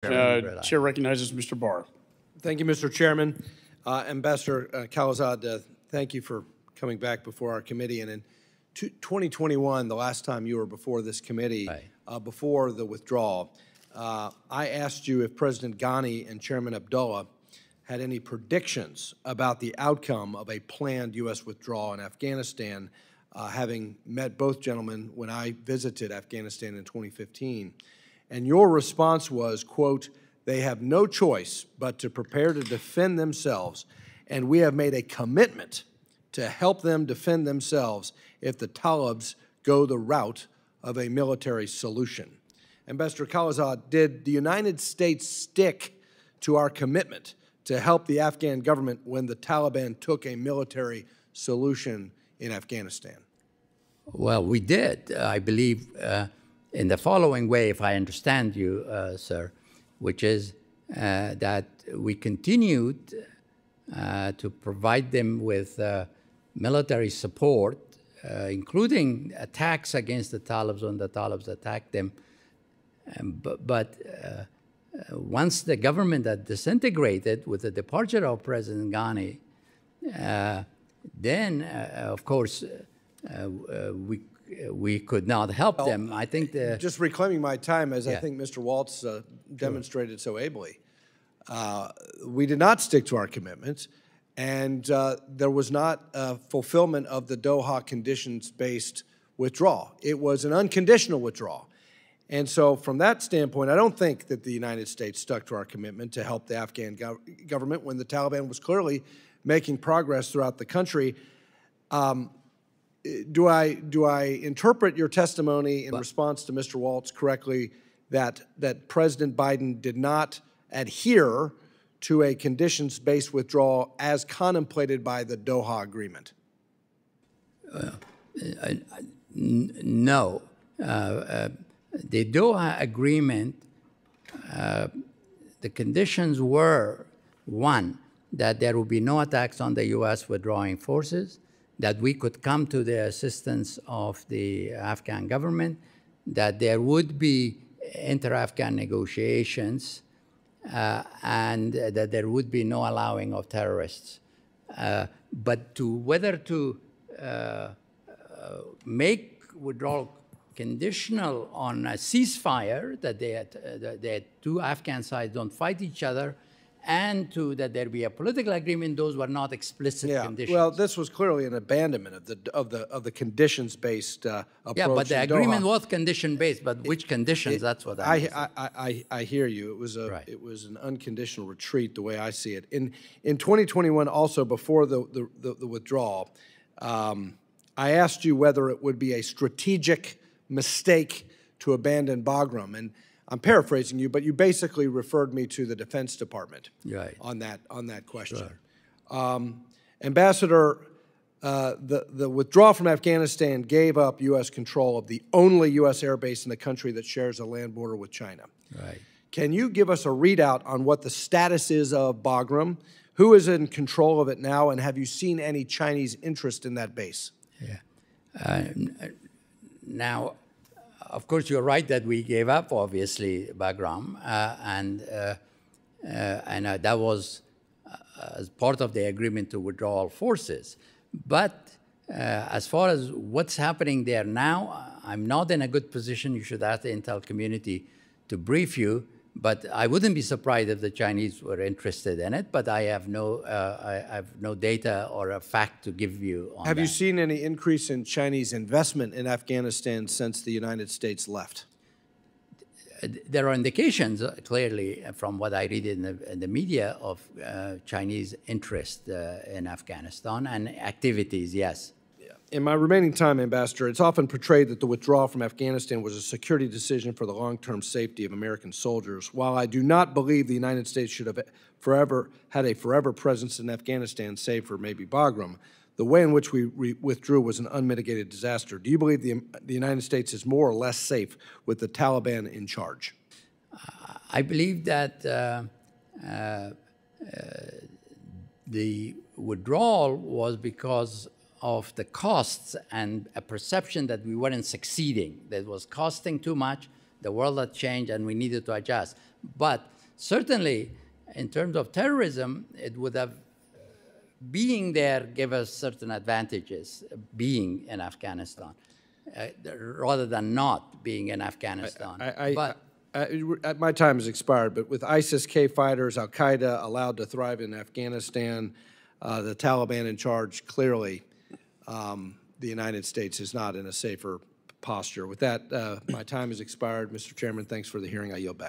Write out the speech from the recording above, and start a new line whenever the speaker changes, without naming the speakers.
Chair recognizes Mr. Barr.
Thank you, Mr. Chairman. Ambassador Khalilzad, thank you for coming back before our committee. And in 2021, the last time you were before this committee, before the withdrawal, I asked you if President Ghani and Chairman Abdullah had any predictions about the outcome of a planned U.S. withdrawal in Afghanistan, having met both gentlemen when I visited Afghanistan in 2015. And your response was, quote, "They have no choice but to prepare to defend themselves, and we have made a commitment to help them defend themselves if the Talibs go the route of a military solution." Ambassador Khalilzad, did the United States stick to our commitment to help the Afghan government when the Taliban took a military solution in Afghanistan?
Well, we did, I believe, in the following way, if I understand you, sir, which is that we continued to provide them with military support, including attacks against the Talibs when the Talibs attacked them. But once the government had disintegrated with the departure of President Ghani, then, of course, we could not help them. I think
just reclaiming my time, as I think Mr. Waltz demonstrated so ably, we did not stick to our commitments, and there was not a fulfillment of the Doha conditions-based withdrawal. It was an unconditional withdrawal. And so from that standpoint, I don't think that the United States stuck to our commitment to help the Afghan government when the Taliban was clearly making progress throughout the country. Do I interpret your testimony in response to Mr. Waltz correctly that President Biden did not adhere to a conditions-based withdrawal as contemplated by the Doha Agreement?
No. The Doha Agreement, the conditions were, one, that there would be no attacks on the U.S. withdrawing forces, that we could come to the assistance of the Afghan government, that there would be inter-Afghan negotiations, and that there would be no allowing of terrorists. But whether to make withdrawal conditional on a ceasefire, that the two Afghan sides don't fight each other, and that there be a political agreement, those were not explicit conditions.
Well, this was clearly an abandonment of the conditions-based approach.
Yeah, but the agreement was condition-based. But which conditions? That's what
I hear you. It was an unconditional retreat, the way I see it. In 2021, also before the withdrawal, I asked you whether it would be a strategic mistake to abandon Bagram, and I'm paraphrasing you, but you basically referred me to the Defense Department on that question. Sure. Ambassador, the withdrawal from Afghanistan gave up U.S. control of the only U.S. air base in the country that shares a land border with China.
Right.
Can you give us a readout on what the status is of Bagram? Who is in control of it now, and have you seen any Chinese interest in that base?
Yeah. Now, of course, you're right that we gave up, obviously, Bagram, and that was as part of the agreement to withdraw all forces. But as far as what's happening there now, I'm not in a good position. You should ask the intel community to brief you. But I wouldn't be surprised if the Chinese were interested in it. But I have no data or a fact to give you on that.
Have you seen any increase in Chinese investment in Afghanistan since the United States left?
There are indications, clearly, from what I read in the media, of Chinese interest in Afghanistan and activities, yes.
In my remaining time, Ambassador, it's often portrayed that the withdrawal from Afghanistan was a security decision for the long-term safety of American soldiers. While I do not believe the United States should have had a forever presence in Afghanistan, save for maybe Bagram, the way in which we withdrew was an unmitigated disaster. Do you believe the United States is more or less safe with the Taliban in charge?
I believe that the withdrawal was because of the costs and a perception that we weren't succeeding, that it was costing too much, the world had changed, and we needed to adjust. But certainly, in terms of terrorism, it would have, being there gave us certain advantages, being in Afghanistan, rather than not being in Afghanistan.
My time has expired, but with ISIS-K fighters, Al-Qaeda allowed to thrive in Afghanistan, the Taliban in charge, clearly the United States is not in a safer posture. With that, my time has expired. Mr. Chairman, thanks for the hearing. I yield back.